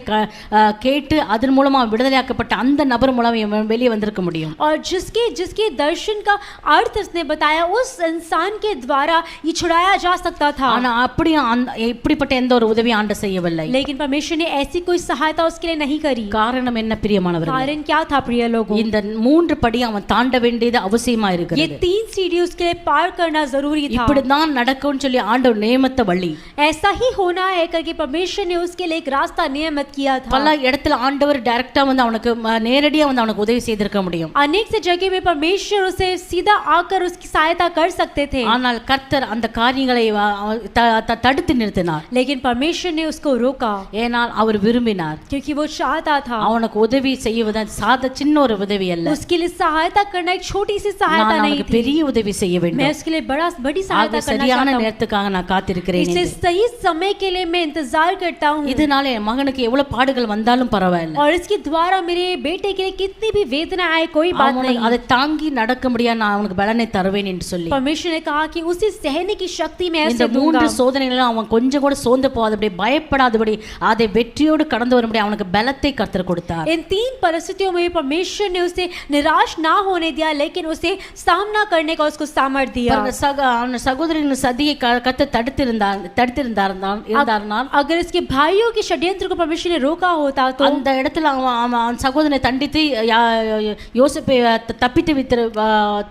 கேட்டு அதன் மூலமா விடுதலையாக்கப்பட்ட அந்த நபர் மூலம் இவன் வெளியே வந்திருக்க முடியும். और जिसके दर्शन का अर्थ उसने बताया उस इंसान के द्वारा ये छुड़ाया जा सकता था. ஆனா இப்படிப்பட்ட எந்த ஒரு உதவி ஆண்டவர் செய்யவில்லை. लेकिन परमेश्वर ने ऐसी कोई सहायता उसके लिए नहीं करी. காரணம் என்ன பிரியமானவர்களே? कारण क्या था प्रिय लोगों? இந்த மூன்று படி அவன் தாண்ட வேண்டியது அவசியமா இருக்கிறது. ये 3 सीढ़ी उसके लिए पार करना जरूरी था. இப்படிதான் நடக்கும்னு சொல்லி ஆண்டவர் நியமித்த வழி. ऐसा ही होना है करके परमेश्वर ने उसके लिए एक रास्ता नियमित किया था. பல இடத்துல ஆண்டவர் டைரக்டா வந்து அவனுக்கு நேரடியா வந்து அவனுக்கு உதவி செய்திருக்க முடியும். अनेक से जगह में परमेश्वर उसे सीधा आकर उसकी सहायता कर सकते थे. ஆனால் கர்த்தர் அந்த காரியங்களை தடுத்து நிறுத்தினார். लेकिन परमेश्वर ने उसको रोका. ஏனால் அவர் விரும்பினார். क्योंकि वो चाहता था அவனுக்கு உதவி செய்வது சின்ன ஒரு உதவி அல்ல. उसके लिए सहायता करना एक छोटी सी सहायता नहीं थी. பெரிய உதவி செய்ய வேண்டும். मैं उसके लिए बड़ी सहायता करना சரியான चाहता हूं. நேரத்துக்காக நான் காத்திருக்கிறேன். इसे सही समय के लिए मैं इंतजार करता हूं. இதனால என் மகனுக்கு எவ்வளவு பாடுகள் வந்தாலும் பரவாயில்லை. और इसके द्वारा मेरे बेटे के लिए कितनी भी वेदना आए कोई बात नहीं. அதை தாங்கி நடக்க முடியாது, நான் அவனுக்கு பலனை தருவேன் என்று சொல்லி परमेश्वर ने कहा कि उसे सहने की शक्ति मैं இந்த उसे दूंगा. மூன்று சோதனைகளும் அவன் கொஞ்சம் கூட சோர்ந்து போகாதபடி பயப்படாதபடி அதை வெற்றியோடு கடந்து வரும்படி அவனுக்கு பலத்தை கர்த்தர் கொடுத்தார். इन 3 परिस्थितियों में परमेश्वर ने उसे निराश ना होने दिया, लेकिन उसे सामना करने का उसको सामर्थ्य दिया. அவன் சகோதரனின் சதியை கர்த்தர் தடுத்திருந்தார். अगर इसके भाइयों के षड्यंत्र को परमेश्वर ने रोका होता तो அந்த இடத்துல அவன் சகோதரனை தண்டித்து யோசேப்பை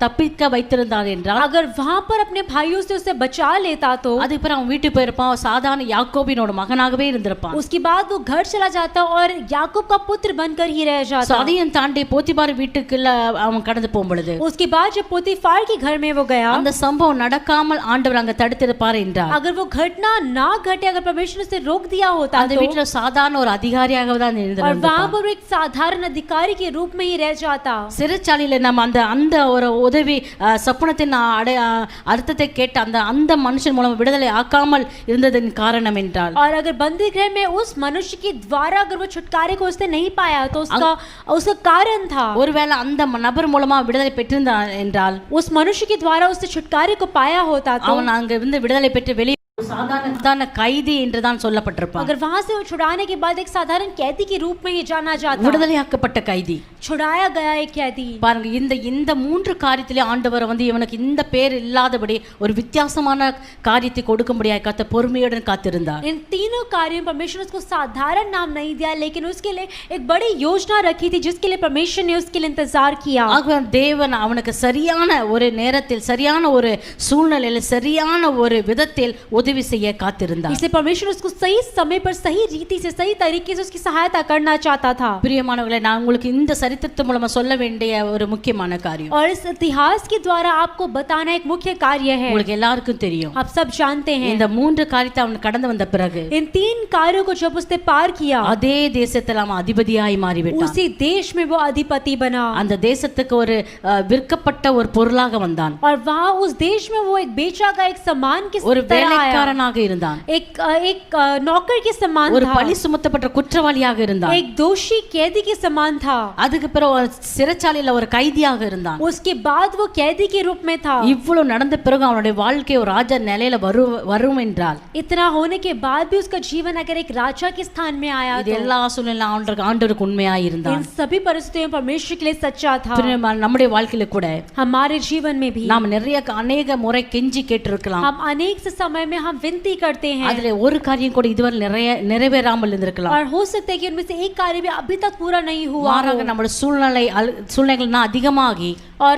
தப்பிக்க வைத்திருந்தார் என்றால், अगर वहां पर अपने भाइयों से उसे बचा लेता तो அதுக்கு பிறகு அவன் வீட்டுக்கு போயிருப்பான், சாதாரண யாக்கோபினோட மகனாகவே இருந்திருப்பான். उसके बाद वो घर चला जाता और याकूब का पुत्र बनकर ही रह जाता. அதையும் தாண்டி போத்திபார் வீட்டுக்குள்ள அவன் கடந்து போகும் பொழுது, उसके बाद जब पोतीफार के घर में वो गया, அந்த சம்பவம் நடக்காமல் ஆண்டவர் அங்க தடுத்திருப்பார் என்றார். अगर वो घटना ना घटे, अगर परमेश्वर उसे रोक दिया होता அந்த तो வீட்டுல சாதாரண ஒரு அதிகாரியாக தான் और இருந்திருப்பான். वहां पर एक साधारण अधिकारी के रूप में ही रह जाता. சிறைச்சாலையில நம்ம அந்த ஒரு உதவி சொப்பனத்தின் அர்த்தத்தை கேட்ட அந்த மனுஷன் மூலம் விடுதலை ஆக்காமல் இருந்ததின் காரணம் என்றால், और अगर बंदी गृह में उस मनुष्य के द्वारा अगर वो छुटकारे को उसने नहीं पाया तो उसका कारण था. ஒருவேளை அந்த நபர் மூலமா விடுதலை பெற்றிருந்தான் என்றால், उस मनुष्य के द्वारा उसने छुटकारे को पाया होता तो அவன் அங்க இருந்து விடுதலை பெற்று வெளியே சாதாரண கைதி என்றுதான் சொல்லப்பட்டிருப்பான். अगर वहां से वो छुड़ाने के बाद एक साधारण कैदी के रूप में ही जाना जाता, விடுதலையாக்கப்பட்ட கைதி. छुड़ाया गया एक कैदी. பாருங்க, இந்த மூன்று காரியத்திலே ஆண்டவர் இவனுக்கு இந்த பேர் இல்லாதபடி ஒரு வித்தியாசமான காரியத்தை கொடுக்கும்படியாக கர்த்தர் பொறுமையுடன் காத்திருந்தார். इन तीनों कार्यों में परमेश्वर ने उसको साधारण नाम नहीं दिया, लेकिन उसके लिए एक बड़ी योजना रखी थी जिसके लिए परमेश्वर ने उसके लिए इंतजार किया. ஆக தேவன் அவனுக்கு சரியான ஒரு நேரத்தில் சரியான ஒரு சூழ்நிலையில் சரியான ஒரு விதத்தில் உதவி செய்ய காத்திருந்தார். इसलिए परमेश्वर उसको सही समय पर सही रीति से सही तरीके से उसकी सहायता करना चाहता था. பிரியமானவர்களே, நான் உங்களுக்கு இந்த சரித்திரத்து மூலமா சொல்ல வேண்டிய ஒரு முக்கியமான காரியம், और इस इतिहास के द्वारा आपको बताना एक मुख्य कार्य है. உங்களுக்கு எல்லாருக்கும் தெரியும். आप सब जानते हैं இந்த மூன்று காரியத்தை அவன் கடந்து வந்த பிறகு इन तीन कार्यों को जब उसने पार किया, அதே தேசத்தில் அவன் அதிபதியாய் மாறிவிட்டான். उसी देश में वो अधिपति बना அந்த தேசத்துக்கு ஒரு விற்கப்பட்ட ஒரு பொருளாக வந்தான். और वहाँ उस देश में वो एक बेचा का एक सामान के ஒரு तरह आया. வேலைக்காரனாக இருந்தான். एक नौकर के समान ஒரு था. பழி சுமத்தப்பட்ட குற்றவாளியாக இருந்தான். एक दोषी कैदी के समान था. அதுக்கு பிறகு சிறைச்சாலையில ஒரு கைதியாக இருந்தான். उसके बाद वो कैदी के रूप में था. இவ்வளவு நடந்த பிறகு அவனுடைய வாழ்க்கை ஒரு ராஜா நிலையில வரும் என்றால், इतना होने के बाद भी उसका जीवन अगर एक राजा के स्थान में आया இது எல்லா சூழ்நிலையிலும் ஆண்டவருக்கு உண்மையாய் இருந்தான். इन सभी परिस्थितियों में परमेश्वर के लिए सच्चा था. நம்முடைய வாழ்க்கையில கூட हमारे जीवन में भी நாம் अनेक முறை கெஞ்சி கேட்டிருக்கலாம். हम अनेक से समय में हम विनती करते हैं, அதுல ஒரு காரியம் கூட இதுவரை நிறைவேறாமல் இருந்திருக்கலாம். और हो सकता है कि उनमें से एक कार्य भी अभी तक पूरा नहीं हुआ. மாறாக நம்முடைய சூழ்நிலைகள் அதிகமாகி और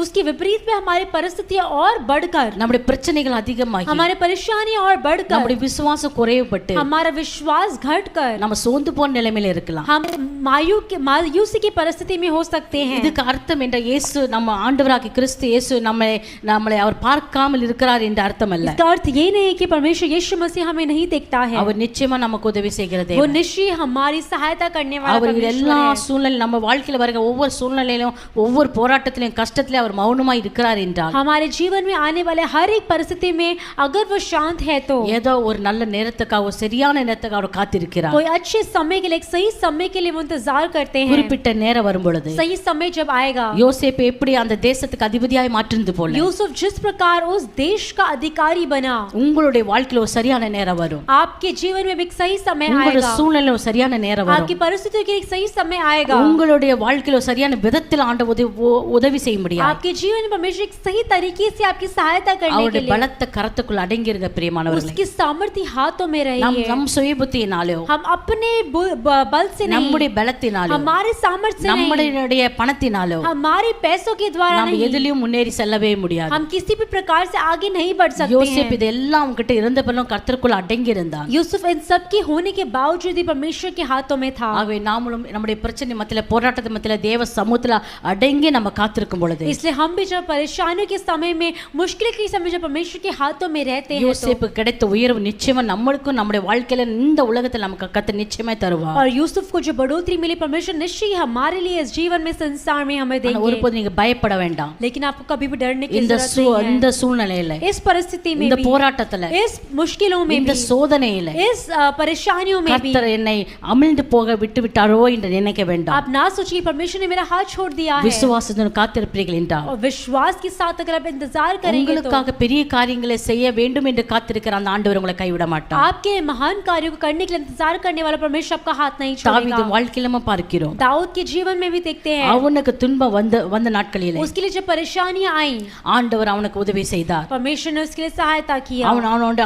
उसके विपरीत में हमारी परिस्थितियां और बढ़कर, நம்முடைய பிரச்சனைகள் அதிகமாகி हमारे परेशानियां और बढ़कर, நம்முடைய விசுவாசம் குறைவுபட்டு हमारा विश्वास घटकर நம்ம சோர்ந்து போன நிலைமையில இருக்கலாம். हम मायूसी की परिस्थिति में हो सकते हैं. இதுக்கு அர்த்தம் என்ற இயேசு நம்ம ஆண்டவராகிய கிறிஸ்து இயேசு நம்மளை அவர் பார்க்காமல் இருக்கிறார் என்ற அர்த்தம் அல்ல. इसका अर्थ ये नहीं है कि परमेश्वर यीशु मसीह हमें नहीं देखता है. அவர் நிச்சயமா நமக்கு உதவி செய்கிற वो தேவன். निश्चय हमारी सहायता करने वाला அவர் परमेश्वर எல்லா है. சூழ்நிலையிலும் நம்ம வாழ்க்கையில வருகிற ஒவ்வொரு சூழ்நிலையிலும் ஒவ்வொரு போராட்டத்திலும் கஷ்டத்திலும் அவர் மௌனமாய் இருக்கிறார் என்றால், हमारे जीवन में आने वाले हर एक परिस्थिति में अगर वो शांत है तो ஏதோ ஒரு நல்ல நேரத்துக்காக ஒரு சரியான நேரத்துக்காக அவர் காத்திருக்கிறார். कोई अच्छे समय के लिए, एक सही समय के लिए वो इंतजार करते हैं. குறிப்பிட்ட நேரம் வரும் பொழுது सही समय जब आएगा, யோசேப்பு எப்படி அந்த தேசத்துக்கு அதிபதியாய் மாற்றினது போல यूसुफ जिस प्रकार उस देश का अधिकारी बना, உங்களுடைய வாழ்க்கையில ஒரு சரியான நேரம் வரும். आपके जीवन में भी एक सही समय உங்களுடைய आएगा. சூழ்நிலையில ஒரு சரியான நேரம் வரும். आपकी परिस्थितियों के लिए एक सही समय आएगा. உங்களுடைய வாழ்க்கையில ஒரு சரியான விதத்தில் ஆண்டவர் உதவி செய்ய முடியாது. आपके जीवन में परमेश्वर एक सही तरीके से आपकी सहायता करने के அவருடைய लिए பலத்த கரத்துக்குள்ள அடங்கியிருங்க பிரியமானவர்களே. उसकी सामर्थ्य हाथों में रही है. நம் சுயபுத்தியினாலோ, हम अपने बल से नहीं, நம்முடைய பலத்தினாலோ, हमारे सामर्थ्य से नहीं, நம்முடைய பணத்தினாலோ हमारे पैसों के द्वारा நாம் नहीं, எதிலும் முன்னேறி செல்லவே முடியாது. हम किसी भी प्रकार से आगे नहीं बढ़ सकते யோசேப்பு हैं. இதெல்லாம் உங்ககிட்ட இருந்த பிறகும் கர்த்தருக்குள்ள அடங்கி இருந்தான். यूसुफ इन सब के होने के बावजूद भी परमेश्वर के हाथों में था. ஆகவே நாமளும் நம்முடைய பிரச்சனை மத்தியில போராட்டத்து மத்தியில தேவ சமூகத்துல அடங்கி நம்ம காத்திருக்கும் பொழுது, इसलिए हम भी जब परेशानियों के समय में, मुश्किल के समय जब परमेश्वर के हाथों में रहते हैं யோசேப்பு கிடைத்த உயர்வு நிச்சயமா நம்மளுக்கும் நம்முடைய வாழ்க்கையில இந்த உலகத்துல நமக்கு கர்த்தர் நிச்சயமா தருவார். और यूसुफ को जो बढ़ोतरी मिली परमेश्वर निश्चय हमारे लिए इस जीवन में, संसार में हमें देंगे. ஒருபோது நீங்க பயப்பட வேண்டாம். लेकिन आपको कभी भी डरने की இந்த जरूरत नहीं है. இந்த சூழ்நிலையில, इस परिस्थिति में இந்த भी, போராட்டத்துல, इस मुश्किलों में இந்த भी, சோதனையில इस परेशानियों में भी கர்த்தர் என்னை அமிழ்ந்து போக விட்டு விட்டாரோ என்று நினைக்க வேண்டாம். आप ना सोचिए परमेश्वर ने मेरा हाथ छोड़ दिया है. விசுவாசத்துடன் காத்திருப்பீர்கள் என்றால், और विश्वास के साथ अगर आप इंतजार करेंगे तो உங்களுக்காக பெரிய காரியங்களை செய்ய வேண்டும் என்று காத்திருக்கிற அந்த ஆண்டவர் உங்களை கைவிட மாட்டார். आपके महान कार्यों को करने के लिए इंतजार करने वाला परमेश्वर आपका हाथ नहीं தாவீது छोड़ेगा. வாழ்க்கையில நம்ம பார்க்கிறோம். दाऊद के जीवन में भी देखते हैं, அவனுக்கு துன்பம் வந்த நாட்களிலே उसके लिए जब परेशानियां आई, ஆண்டவர் அவனுக்கு உதவி செய்தார். परमेश्वर ने उसके लिए सहायता किया.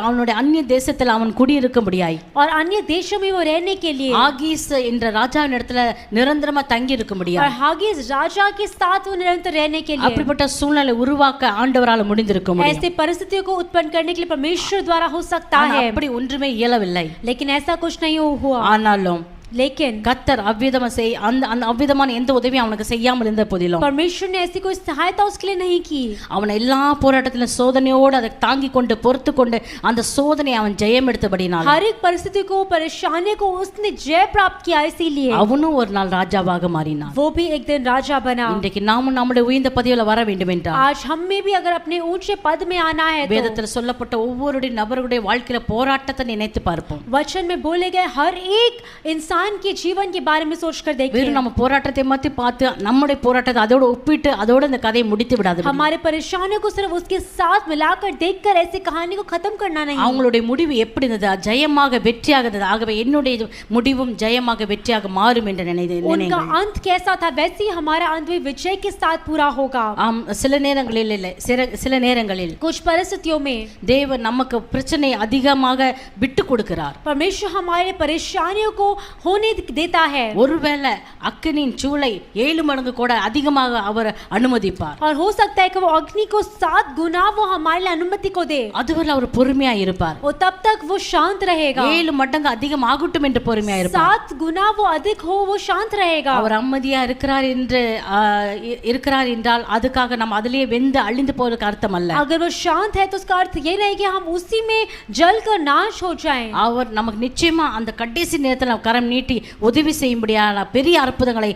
அவனுடைய அந்நிய தேசத்தில் அவன் குடியிருக்க முடியாய், और अन्य देशों में वो रहने के लिए, ஆகீஸ் என்ற ராஜாவின் இடத்துல நிரந்தரமா தங்கி இருக்க और முடியாது. हागीस राजा के साथ वो निरंतर रहने के लिए, அப்படிப்பட்ட சூழ்நிலை உருவாக்க ஆண்டவரால் முடிந்திருக்க முடியும். ऐसे परिस्थितियों को उत्पन्न करने के लिए परमेश्वर द्वारा हो सकता ஆனா है. அப்படி ஒன்றுமே இயலவில்லை. लेकिन ऐसा कुछ नहीं हुआ. ஆனாலும் लेकिन கர்த்தர் அவ்விதமான எந்த உதவியும் அவனுக்கு செய்யாமல் இருந்த போதிலும் परमेश्वर ने ऐसी कोई सहायता उसके लिए नहीं की. அவன் எல்லா போராட்டத்திலும் சோதனையோடு அதை தாங்கி கொண்டு பொறுத்து கொண்டு அந்த சோதனையை அவன் ஜெயம் எடுத்தபடினால हर एक परिस्थिति को, परेशानी को उसने जय प्राप्त किया. इसीलिए அவனும் ஒரு நாள் ராஜாவாக மாறினான். वो भी एक दिन राजा बना. இன்றைக்கு நாமும் நம்முடைய உயர்ந்த பதவியில வர வேண்டும் என்றால், आज हम में भी अगर अपने ऊंचे पद में आना है तो வேதத்தில் சொல்லப்பட்ட ஒவ்வொரு நபருடைய வாழ்க்கையில போராட்டத்தை நினைத்து பார்ப்போம். वचन में बोले गए हर एक इंसान इंसान के जीवन के बारे में सोचकर देखिए। வெறும் நம்ம போராட்டத்தை மட்டும் பார்த்து நம்முடைய போராட்டத்தை அதோட ஒப்பிட்டு அதோட இந்த கதையை முடித்து விடாது. हमारे परेशानियों को सिर्फ उसके साथ मिलाकर देखकर ऐसी कहानी को खत्म करना नहीं। அவங்களுடைய முடிவு எப்படி இருந்தது? ஜெயமாக வெற்றியாக இருந்தது. ஆகவே என்னுடைய முடிவும் ஜெயமாக வெற்றியாக மாறும் என்று நினைத்தேன். उनका अंत कैसा था वैसे ही हमारा अंत भी विजय के साथ पूरा होगा। ஆம், சில நேரங்களில் இல்லை, சில நேரங்களில் कुछ परिस्थितियों में தேவன் நமக்கு பிரச்சனை அதிகமாக விட்டு கொடுக்கிறார். परमेश्वर हमारे परेशानियों को होने देता है। ஒருவேளை அக்கினியின் சூளை 7 மடங்கு கூட அதிகமாக அவர் அனுமதிப்பார். और हो सकता है कि वो अग्नि को 7 गुना वो हमारे लिए अनुमति को दे। அதுவரை அவர் பொறுமையா இருப்பார். वो तब तक वो शांत रहेगा। 7 மடங்கு அதிகமாகட்டும் என்று பொறுமையா இருப்பார். 7 गुना वो अधिक हो वो शांत रहेगा। அவர் அமைதியா இருக்கிறார் என்று இருக்கிறார் என்றால் அதுக்காக நம்ம அதிலேயே வெந்து அழிந்து போறதுக்கு அர்த்தம் அல்ல. अगर वो शांत है तो उसका अर्थ ये नहीं कि हम उसी में जलकर नाश हो जाएं। அவர் நமக்கு நிச்சயமா அந்த கடைசி நேரத்தில் நம்ம கரம் நீட்டி உதவி செய்யும்படியான பெரிய அற்புதங்களை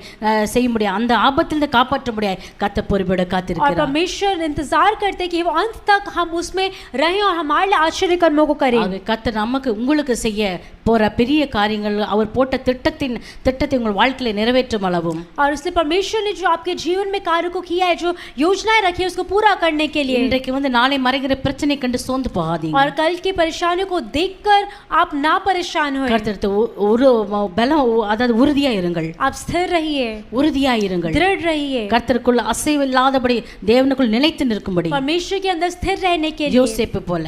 செய்யும்படியா அந்த ஆபத்திலிருந்து காப்பாற்ற முடியாது கர்த்தர் பொறுமையோடு और காத்திருக்கிறார். परमेश्वर इंतजार करते कि वो अंत तक हम उसमें रहें और हमारे लिए आश्चर्य कर्मों को करें। கர்த்தர் நமக்கு உங்களுக்கு செய்ய போற பெரிய காரியங்கள் அவர் போட்ட திட்டத்தை உங்கள் வாழ்க்கையில நிறைவேற்றும் அளவும் और इसलिए परमेश्वर ने जो आपके जीवन में कार्य को किया है, जो योजनाएं रखी है उसको पूरा करने के लिए। இன்றைக்கு வந்து நாளை மறைகிற பிரச்சனை கண்டு சோர்ந்து போகாதீங்க. और कल की परेशानियों को देखकर आप ना परेशान होएं। கர்த்தர் ஒரு பலம் அதாவது உறுதியா இருங்கள். आप स्थिर रहिए, உறுதியா இருங்கள். दृढ़ रहिए, கர்த்தருக்குள்ள அசைவில்லாதபடி தேவனுக்குள் நிலைத்து நிற்கும்படி परमेश्वर के अंदर स्थिर रहने के लिए। யோசேப்பு போல,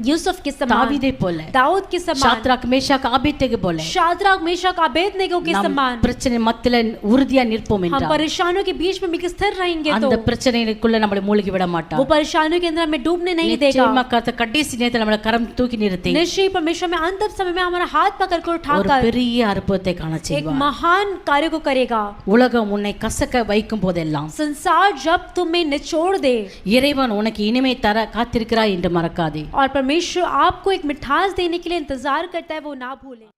यूसुफ के समान, தாவீதை போல, दाऊद के समान, சாத்ராக் மேஷாக் ஆபேத்நேகோ போல शाद्राक मेशक अबेदनेगो के நாம் समान பிரச்சனை மத்தியில உறுதியா நிற்போம் हम என்றால் परेशानियों के बीच में भी स्थिर रहेंगे तो அந்த பிரச்சனைக்குள்ள நம்மளை மூழ்கி விட மாட்டார். वो परेशानियों के अंदर हमें डूबने नहीं देगा। நிச்சயமா கர்த்தர் கடைசி நேரத்தில் நம்மளை கரம் தூக்கி நிறுத்தி निश्चय परमेश्वर में अंतिम समय में हमारा हाथ पकड़कर ஒரு उठाकर பெரிய அற்புதத்தை காண एक செய்வார். महान कार्य को करेगा। உலகம் உன்னை கசக்க வைக்கும் போதெல்லாம் संसार जब तुम्हें निचोड़ दे இறைவன் உனக்கு இனிமை தர காத்திருக்கிறார் என்று மறக்காதே. और परमेश्वर आपको एक मिठास देने के लिए इंतजार करता है, वो ना भूलें।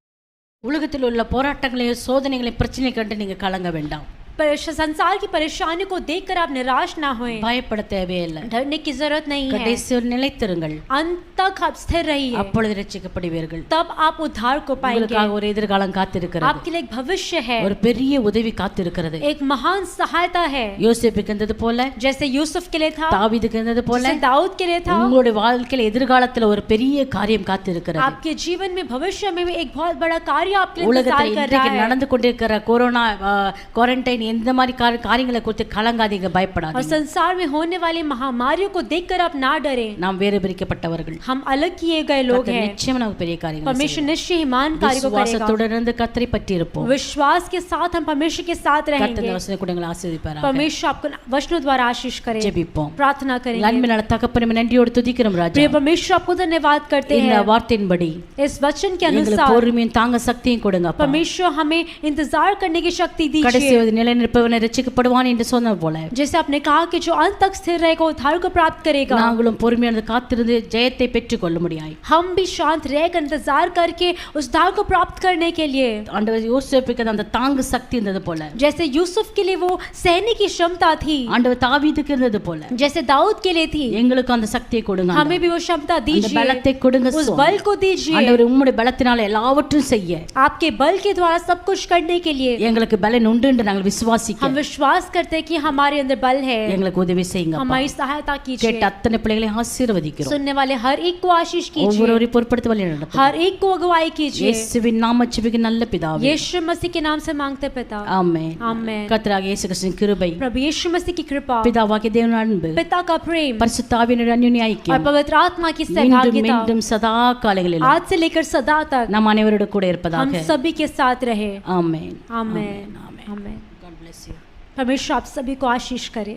உலகத்தில் உள்ள போராட்டங்களையும் சோதனைகளையும் பிரச்சனை கண்டு நீங்க கலங்க வேண்டாம். संसार की परेशानियों को देखकर आप निराश ना होएं, பயப்பட தேவையில்லை. डरने की जरूरत नहीं है। கடைசி ஒரு நிலைத்திருங்கள், अंत तक आप स्थिर रहिए, அப்பொழுது ரட்சிக்கப்படுவீர்கள். तब आप उद्धार को पाएंगे। உங்களுக்காக ஒரு எதிர்காலம் காத்திருக்கிறது. आपके लिए एक भविष्य है, ஒரு பெரிய உதவி காத்திருக்கிறது. एक महान सहायता है। யோசேப்புக்கு இருந்தது போல, जैसे यूसुफ के लिए था, தாவீதுக்கு இருந்தது போல, जैसे दाऊद के लिए था, உங்களுடைய வாழ்க்கையில எதிர்காலத்துல ஒரு பெரிய காரியம் காத்திருக்கிறது. आपके जीवन में भविष्य में भी एक बहुत बड़ा कार्य आपके लिए इंतजार உலகத்தில் कर रहा இன்றைக்கு है। நடந்து கொண்டிருக்கிற கொரோனா குவாரண்டைன் இந்த மாதிரி காரியங்களை குறித்து கலங்காதீங்க, और பயப்படாதீங்க. संसार में होने वाली महामारियों को देखकर आप ना डरें। நாம் வேறு பிரிக்கப்பட்டவர்கள், हम अलग किए गए लोग கர்த்தர் हैं। நிச்சயம் நமக்கு பெரிய காரியங்களை परमेश्वर निश्चय ही महान कार्य को करेगा। விசுவாசத்துடன் இருந்து கர்த்தரை பற்றி இருப்போம். विश्वास के साथ हम परमेश्वर के साथ கர்த்தர் रहेंगे। இந்த வசனத்தை கூட எங்களை ஆசீர்வதிப்பாராக. परमेश्वर आपको वचनों द्वारा आशीष करे। ஜெபிப்போம். प्रार्थना करेंगे। நன்மையான தகப்பனே நன்றியோடு துதிக்கிறோம் ராஜா. प्रिय परमेश्वर आपको धन्यवाद करते இந்த हैं। வார்த்தையின்படி इस वचन के எங்களுக்கு अनुसार பொறுமையும் தாங்க சக்தியும் கொடுங்க அப்பா. परमेश्वर हमें इंतजार करने की शक्ति கடைசி दीजिए। நிலைநிற்பவனை ரட்சிக்கப்படுவான் என்று சொன்னது போல जैसे आपने कहा कि जो अंत तक स्थिर रहेगा उद्धार को प्राप्त करेगा। நாங்களும் பொறுமையானது காத்திருந்து ஜெயத்தை பெற்றுக் கொள்ள முடியாது. हम भी शांत रहकर इंतजार करके उस उद्धार को प्राप्त करने के लिए, ஆண்டவர் யோசேப்புக்கு அந்த தாங்கு சக்தி இருந்தது போல, जैसे यूसुफ के लिए वो सहने की क्षमता थी, ஆண்டவர் தாவீதுக்கு இருந்தது போல जैसे दाऊद के लिए थी, எங்களுக்கு அந்த சக்தியை கொடுங்க. हमें भी वो क्षमता அந்த दीजिए, பலத்தை கொடுங்க उस சுவாமி. बल को दीजिए। ஆண்டவர் உம்முடைய பலத்தினால எல்லாவற்றையும் செய்ய आपके बल के द्वारा सब कुछ करने के लिए எங்களுக்கு பலன் உண்டு என்று நாங்கள் விசுவாசிக்க हम विश्वास करते हैं कि हमारे अंदर बल है। எங்களுக்கு உதவி செய்யுங்க அப்பா. हमारी सहायता கேட்ட कीजिए। அத்தனை பிள்ளைகளை ஆசீர்வதிக்கிறோம். सुनने वाले हर एक को आशीष कीजिए, ஒவ்வொருவரையும் பொறுப்படுத்தி வழி நடத்தும். हर एक को अगुवाई कीजिए। இயேசுவின் நாம ஜெபிக்க நல்ல பிதாவே, यीशु मसीह के नाम से मांगते पिता, ஆமென். आमेन। கர்த்தராகிய இயேசு கிறிஸ்துவின் கிருபை, प्रभु यीशु मसीह की कृपा, பிதாவாகிய தேவனுடைய அன்பு, पिता का प्रेम பரிசுத்த ஆவியினுடைய அந்யோன்ய और ஐக்கியம் पवित्र आत्मा की மீண்டும் सहभागिता மீண்டும் சதா காலங்களிலும் आज से लेकर सदा तक நம் அனைவரோடு கூட हम இருப்பதாக. सभी के साथ रहे। ஆமென். आमेन, आमेन। God bless you. परमेश्वर आप सभी को आशीष करे।